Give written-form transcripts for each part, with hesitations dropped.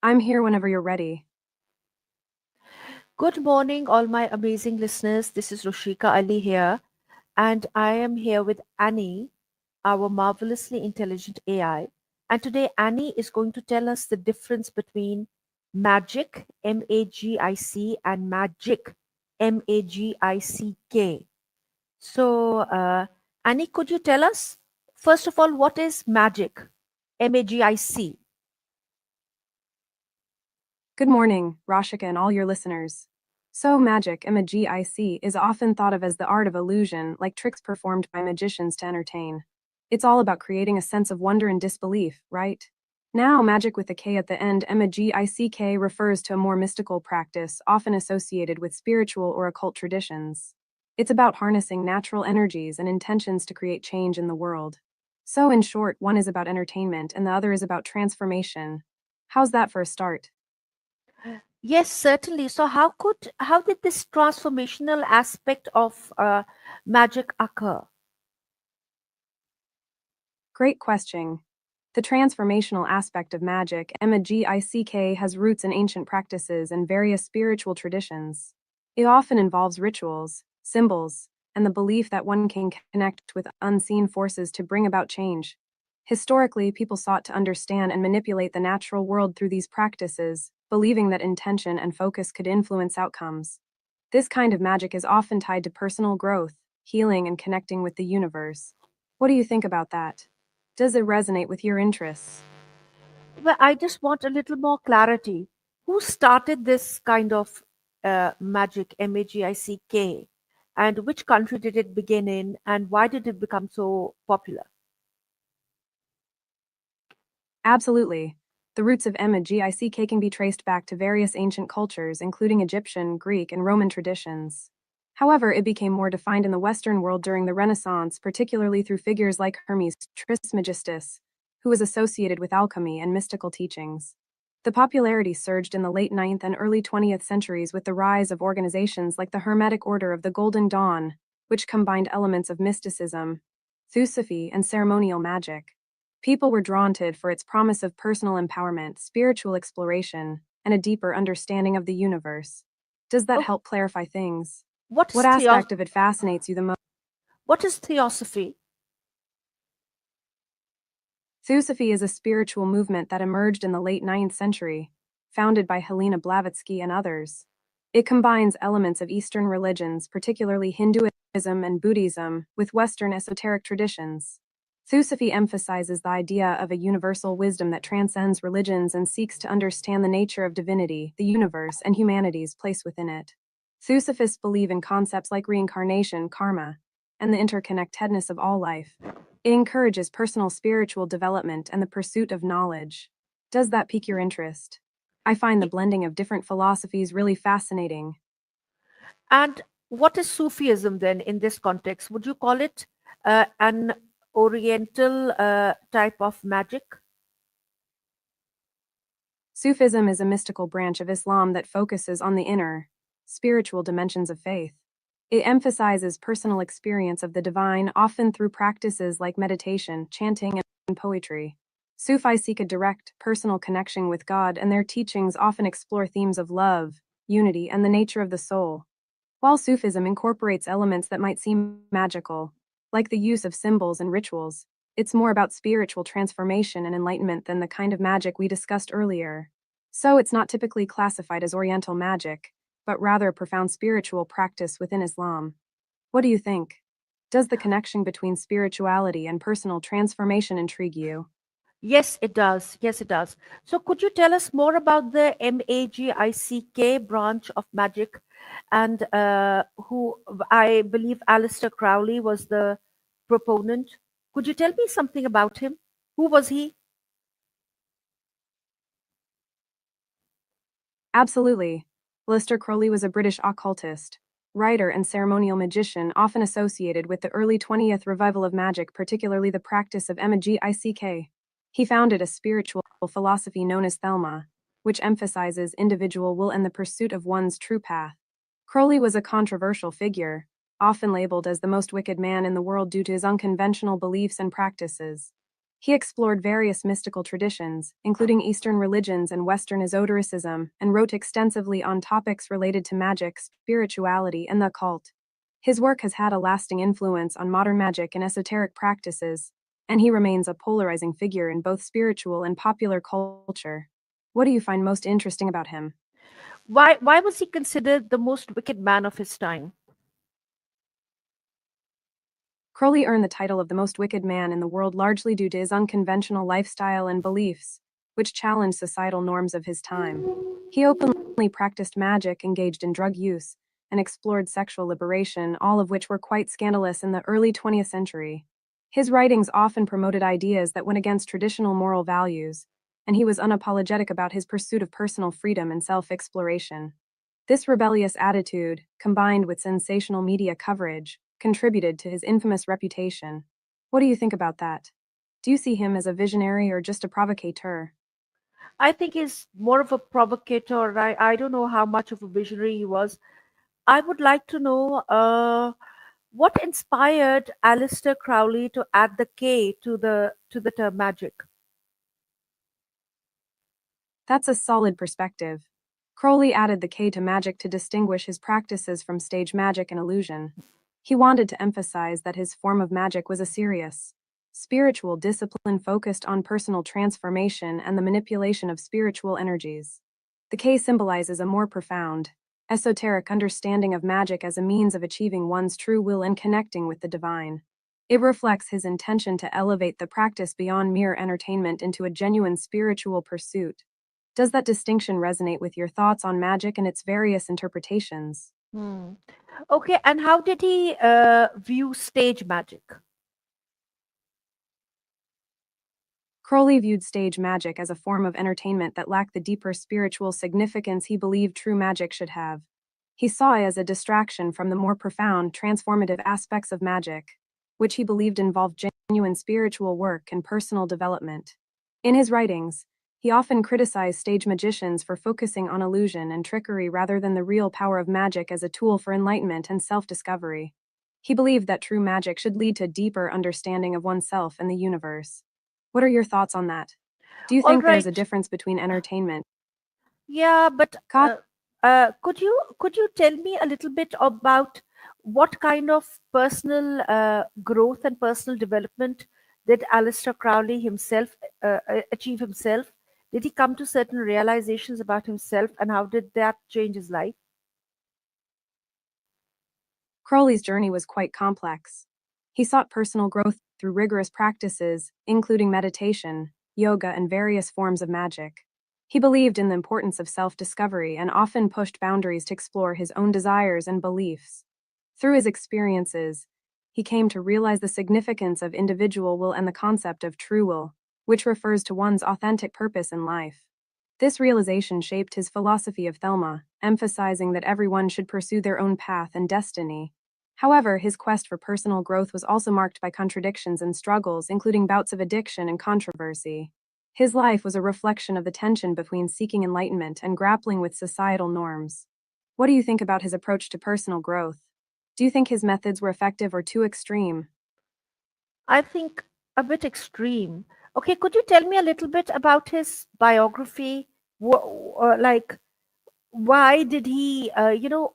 I'm here whenever you're ready. Good morning, all my amazing listeners. This is Rushika Ali here, and I am here with Annie, our marvelously intelligent AI. And today, Annie is going to tell us the difference between magic, Magic, and magic, Magick. Annie, could you tell us, first of all, what is magic, Magic? Good morning, Rashika and all your listeners. So, magic, Magic, is often thought of as the art of illusion, like tricks performed by magicians to entertain. It's all about creating a sense of wonder and disbelief, right? Now, magic with a K at the end, Magick, refers to a more mystical practice, often associated with spiritual or occult traditions. It's about harnessing natural energies and intentions to create change in the world. So, in short, one is about entertainment and the other is about transformation. How's that for a start? Yes, certainly. So, how did this transformational aspect of magic occur? Great question. The transformational aspect of magic, Magick, has roots in ancient practices and various spiritual traditions. It often involves rituals, symbols, and the belief that one can connect with unseen forces to bring about change. Historically, people sought to understand and manipulate the natural world through these practices, believing that intention and focus could influence outcomes. This kind of magic is often tied to personal growth, healing, and connecting with the universe. What do you think about that? Does it resonate with your interests? Well, I just want a little more clarity. Who started this kind of magic, Magick, and which country did it begin in, and why did it become so popular? Absolutely. The roots of Magick can be traced back to various ancient cultures, including Egyptian, Greek, and Roman traditions. However, it became more defined in the Western world during the Renaissance, particularly through figures like Hermes Trismegistus, who was associated with alchemy and mystical teachings. The popularity surged in the late 9th and early 20th centuries with the rise of organizations like the Hermetic Order of the Golden Dawn, which combined elements of mysticism, theosophy, and ceremonial magic. People were drawn to it for its promise of personal empowerment, spiritual exploration, and a deeper understanding of the universe. Does that Oh, help clarify things? what What is aspect of it fascinates you the most? what is theosophy? Theosophy is a spiritual movement that emerged in the late 9th century, founded by Helena Blavatsky and others. It combines elements of Eastern religions, particularly Hinduism and Buddhism, with Western esoteric traditions. Theosophy emphasizes the idea of a universal wisdom that transcends religions and seeks to understand the nature of divinity, the universe, and humanity's place within it. Theosophists believe in concepts like reincarnation, karma, and the interconnectedness of all life. It encourages personal spiritual development and the pursuit of knowledge. Does that pique your interest? I find the Y- blending of different philosophies really fascinating. And what is Sufism then in this context? Would you call it an Oriental type of magic? Sufism is a mystical branch of Islam that focuses on the inner, spiritual dimensions of faith. It emphasizes personal experience of the divine, often through practices like meditation, chanting, and poetry. Sufis seek a direct, personal connection with God, and their teachings often explore themes of love, unity, and the nature of the soul. While Sufism incorporates elements that might seem magical, like the use of symbols and rituals, it's more about spiritual transformation and enlightenment than the kind of magic we discussed earlier. So it's not typically classified as Oriental magic, but rather a profound spiritual practice within Islam. What do you think? Does the connection between spirituality and personal transformation intrigue you? Yes, it does. Yes, it does. So, could you tell us more about the Magick branch of magic, and who I believe Aleister Crowley was the proponent? Could you tell me something about him? Who was he? Absolutely. Aleister Crowley was a British occultist, writer, and ceremonial magician often associated with the early 20th revival of magic, particularly the practice of Magick. He founded a spiritual philosophy known as Thelema, which emphasizes individual will and the pursuit of one's true path. Crowley was a controversial figure, often labeled as the most wicked man in the world due to his unconventional beliefs and practices. He explored various mystical traditions, including Eastern religions and Western esotericism, and wrote extensively on topics related to magic, spirituality, and the occult. His work has had a lasting influence on modern magic and esoteric practices, and he remains a polarizing figure in both spiritual and popular culture. What do you find most interesting about him? Why was he considered the most wicked man of his time? Crowley earned the title of the most wicked man in the world largely due to his unconventional lifestyle and beliefs, which challenged societal norms of his time. He openly practiced magic, engaged in drug use, and explored sexual liberation, all of which were quite scandalous in the early 20th century. His writings often promoted ideas that went against traditional moral values, and he was unapologetic about his pursuit of personal freedom and self-exploration. This rebellious attitude, combined with sensational media coverage, contributed to his infamous reputation. What do you think about that? Do you see him as a visionary or just a provocateur? I think he's more of a provocateur. I don't know how much of a visionary he was. I would like to know what inspired Aleister Crowley to add the K to the term magic. That's a solid perspective. Crowley added the K to magic to distinguish his practices from stage magic and illusion. He wanted to emphasize that his form of magic was a serious, spiritual discipline focused on personal transformation and the manipulation of spiritual energies. The K symbolizes a more profound, esoteric understanding of magic as a means of achieving one's true will and connecting with the divine. It reflects his intention to elevate the practice beyond mere entertainment into a genuine spiritual pursuit. Does that distinction resonate with your thoughts on magic and its various interpretations? Hmm. Okay, and how did he view stage magic? Crowley viewed stage magic as a form of entertainment that lacked the deeper spiritual significance he believed true magic should have. He saw it as a distraction from the more profound, transformative aspects of magic, which he believed involved genuine spiritual work and personal development. In his writings, he often criticized stage magicians for focusing on illusion and trickery rather than the real power of magic as a tool for enlightenment and self-discovery. He believed that true magic should lead to deeper understanding of oneself and the universe. What are your thoughts on that? Do you All think there's a right. difference between entertainment? Yeah, but Cop, could you tell me a little bit about what kind of personal growth and personal development did Aleister Crowley himself achieve himself? Did he come to certain realizations about himself, and how did that change his life? Crowley's journey was quite complex. He sought personal growth through rigorous practices, including meditation, yoga, and various forms of magic. He believed in the importance of self-discovery and often pushed boundaries to explore his own desires and beliefs. Through his experiences, he came to realize the significance of individual will and the concept of true will, which refers to one's authentic purpose in life. This realization shaped his philosophy of Thelma, emphasizing that everyone should pursue their own path and destiny. However, his quest for personal growth was also marked by contradictions and struggles, including bouts of addiction and controversy. His life was a reflection of the tension between seeking enlightenment and grappling with societal norms. What do you think about his approach to personal growth? Do you think his methods were effective or too extreme? I think a bit extreme. Okay, could you tell me a little bit about his biography? Like, why did he,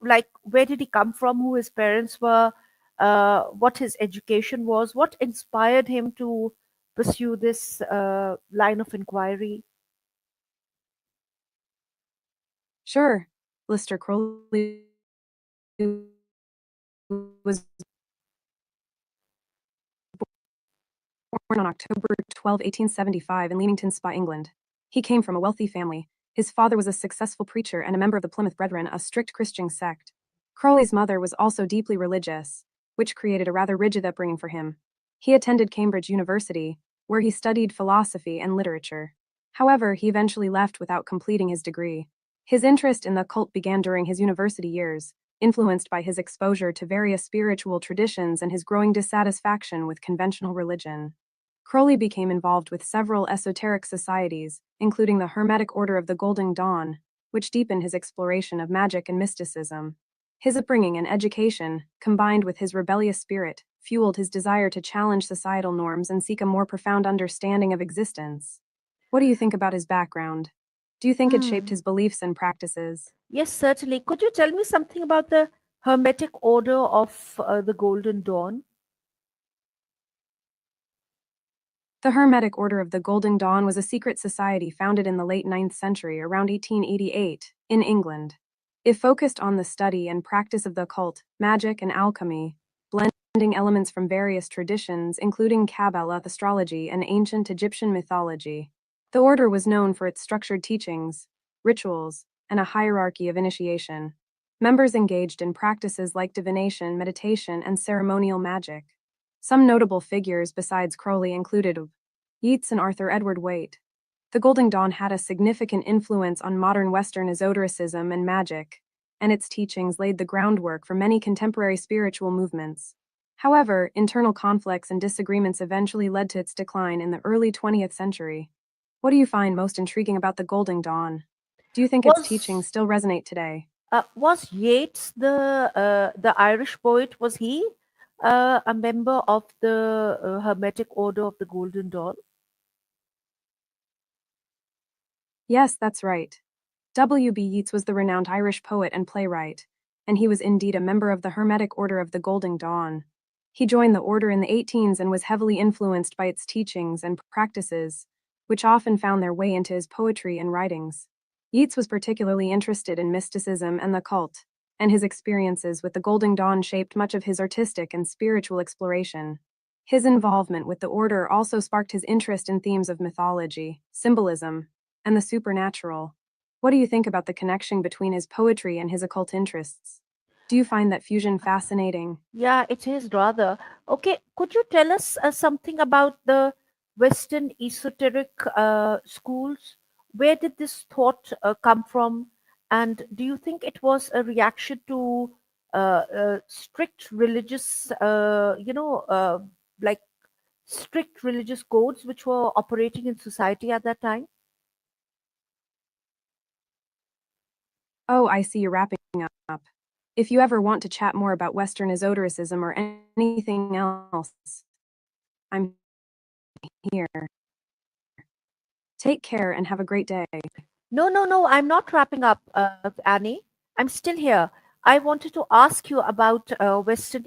like, where did he come from, who his parents were, what his education was, what inspired him to pursue this line of inquiry? Sure. Lister Crowley was born on October 12, 1875 in Leamington Spa, England. He came from a wealthy family. His father was a successful preacher and a member of the Plymouth Brethren, a strict Christian sect. Crowley's mother was also deeply religious, which created a rather rigid upbringing for him. He attended Cambridge University, where he studied philosophy and literature. However, he eventually left without completing his degree. His interest in the occult began during his university years, influenced by his exposure to various spiritual traditions and his growing dissatisfaction with conventional religion. Crowley became involved with several esoteric societies, including the Hermetic Order of the Golden Dawn, which deepened his exploration of magic and mysticism. His upbringing and education, combined with his rebellious spirit, fueled his desire to challenge societal norms and seek a more profound understanding of existence. What do you think about his background? Do you think it shaped Hmm. his beliefs and practices? Yes, certainly. Could you tell me something about the Hermetic Order of the Golden Dawn? The Hermetic Order of the Golden Dawn was a secret society founded in the late 9th century, around 1888, in England. It focused on the study and practice of the occult, magic, and alchemy, blending elements from various traditions, including Kabbalah, astrology, and ancient Egyptian mythology. The order was known for its structured teachings, rituals, and a hierarchy of initiation. Members engaged in practices like divination, meditation, and ceremonial magic. Some notable figures besides Crowley included Yeats and Arthur Edward Waite. The Golden Dawn had a significant influence on modern Western esotericism and magic, and its teachings laid the groundwork for many contemporary spiritual movements. However, internal conflicts and disagreements eventually led to its decline in the early 20th century. What do you find most intriguing about the Golden Dawn? Do you think its teachings Was still resonate today? was Yeats the Irish poet? Was he a member of the Hermetic Order of the Golden Dawn? Yes, that's right. W.B. Yeats was the renowned Irish poet and playwright, and he was indeed a member of the Hermetic Order of the Golden Dawn. He joined the order in the 18s and was heavily influenced by its teachings and practices, which often found their way into his poetry and writings. Yeats was particularly interested in mysticism and the occult, and his experiences with the Golden Dawn shaped much of his artistic and spiritual exploration. His involvement with the order also sparked his interest in themes of mythology, symbolism, and the supernatural. What do you think about the connection between his poetry and his occult interests? Do you find that fusion fascinating? Yeah, it is rather. Okay, could you tell us something about the Western esoteric schools? Where did this thought come from? And do you think it was a reaction to strict religious, like strict religious codes which were operating in society at that time? Oh, I see you're wrapping up. If you ever want to chat more about Western esotericism or anything else, I'm here. Take care and have a great day. No, no, no, I'm not wrapping up, Annie. I'm still here. I wanted to ask you about Western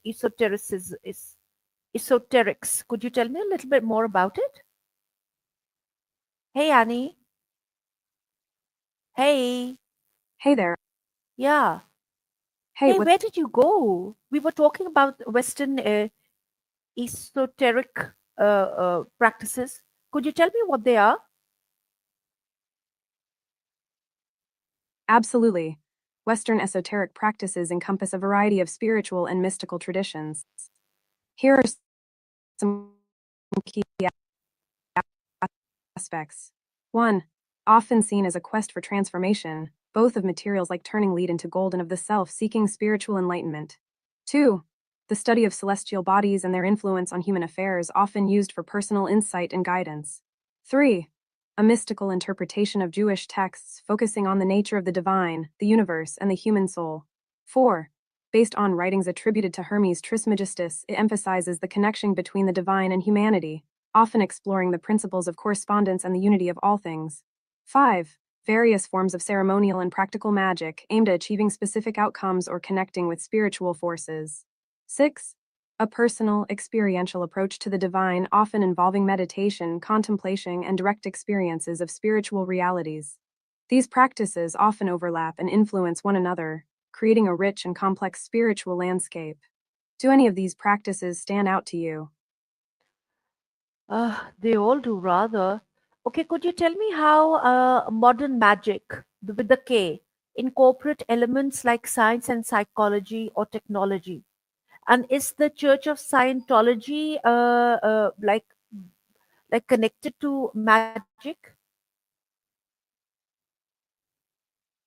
esotericism, esoterics. Could you tell me a little bit more about it? Hey, Annie. Hey. Hey there. Yeah. Hey, Hey, what's where did you go? We were talking about Western esoteric practices. Could you tell me what they are? absolutely? Western esoteric practices encompass a variety of spiritual and mystical traditions. Here are some key aspects. 1. Often seen as a quest for transformation, both of materials like turning lead into gold and of the self seeking spiritual enlightenment. 2. The study of celestial bodies and their influence on human affairs, often used for personal insight and guidance. 3. A mystical interpretation of Jewish texts focusing on the nature of the divine, the universe, and the human soul. 4. Based on writings attributed to Hermes Trismegistus, it emphasizes the connection between the divine and humanity, often exploring the principles of correspondence and the unity of all things. 5. Various forms of ceremonial and practical magic aimed at achieving specific outcomes or connecting with spiritual forces. 6. A personal, experiential approach to the divine, often involving meditation, contemplation, and direct experiences of spiritual realities. These practices often overlap and influence one another, creating a rich and complex spiritual landscape. Do any of these practices stand out to you? They all do, rather. Okay, could you tell me how modern magic, with the K, incorporate elements like science and psychology or technology? And is the Church of Scientology like connected to magic?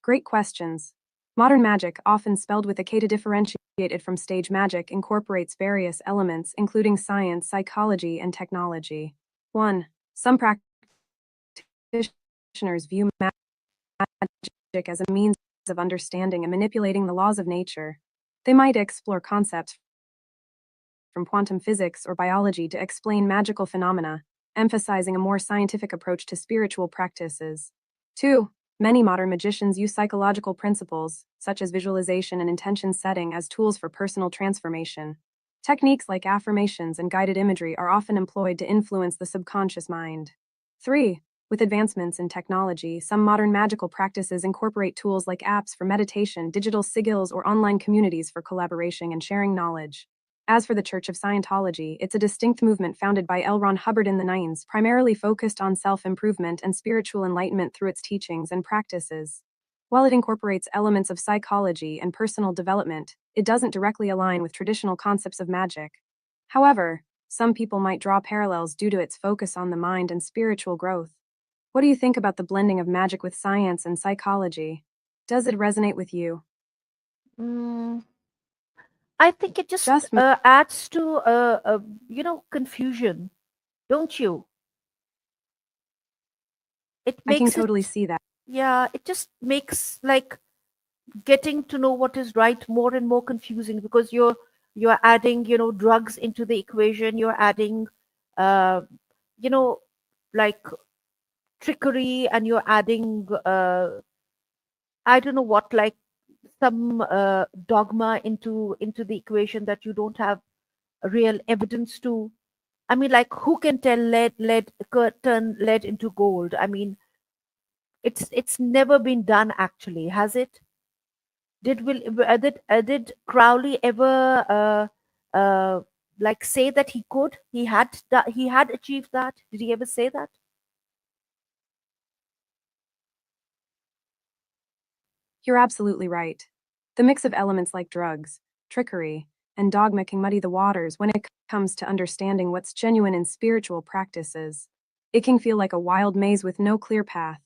Great questions. Modern magic, often spelled with a K to differentiate it from stage magic, incorporates various elements, including science, psychology, and technology. 1. Some practitioners view magic as a means of understanding and manipulating the laws of nature. They might explore concepts from quantum physics or biology to explain magical phenomena, emphasizing a more scientific approach to spiritual practices. 2. Many modern magicians use psychological principles, such as visualization and intention setting, as tools for personal transformation. Techniques like affirmations and guided imagery are often employed to influence the subconscious mind. 3. With advancements in technology, some modern magical practices incorporate tools like apps for meditation, digital sigils, or online communities for collaboration and sharing knowledge. As for the Church of Scientology, it's a distinct movement founded by L. Ron Hubbard in the 90s, primarily focused on self-improvement and spiritual enlightenment through its teachings and practices. While it incorporates elements of psychology and personal development, it doesn't directly align with traditional concepts of magic. However, some people might draw parallels due to its focus on the mind and spiritual growth. What do you think about the blending of magic with science and psychology? Does it resonate with you? Mm, I think it just Just me. adds to confusion, don't you? It I can makes totally it, see that. yeah, it just makes like getting to know what is right more and more confusing because you're adding drugs into the equation. You're adding uh, you know like trickery, and you're adding I don't know what, like some dogma into the equation that you don't have real evidence to. I mean, like, who can tell turn lead into gold? I mean, it's never been done, actually, has it? Did Crowley ever like say that he had achieved that? Did he ever say that? You're absolutely right. The mix of elements like drugs, trickery, and dogma can muddy the waters when it comes to understanding what's genuine in spiritual practices. It can feel like a wild maze with no clear path.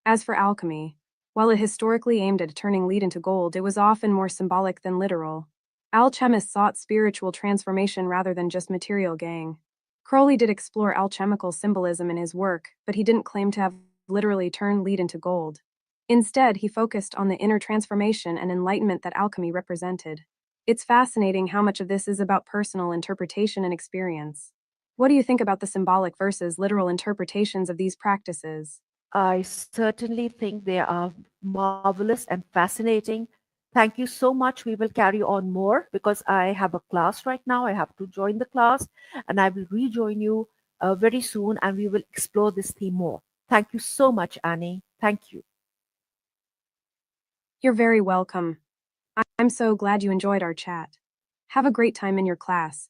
As for alchemy, while it historically aimed at turning lead into gold, it was often more symbolic than literal. Alchemists sought spiritual transformation rather than just material gain. Crowley did explore alchemical symbolism in his work, but he didn't claim to have literally turned lead into gold. Instead, he focused on the inner transformation and enlightenment that alchemy represented. It's fascinating how much of this is about personal interpretation and experience. What do you think about the symbolic versus literal interpretations of these practices? I certainly think they are marvelous and fascinating. Thank you so much. We will carry on more because I have a class right now. I have to join the class, and I will rejoin you very soon, and we will explore this theme more. Thank you so much, Annie. Thank you. You're very welcome. I'm so glad you enjoyed our chat. Have a great time in your class.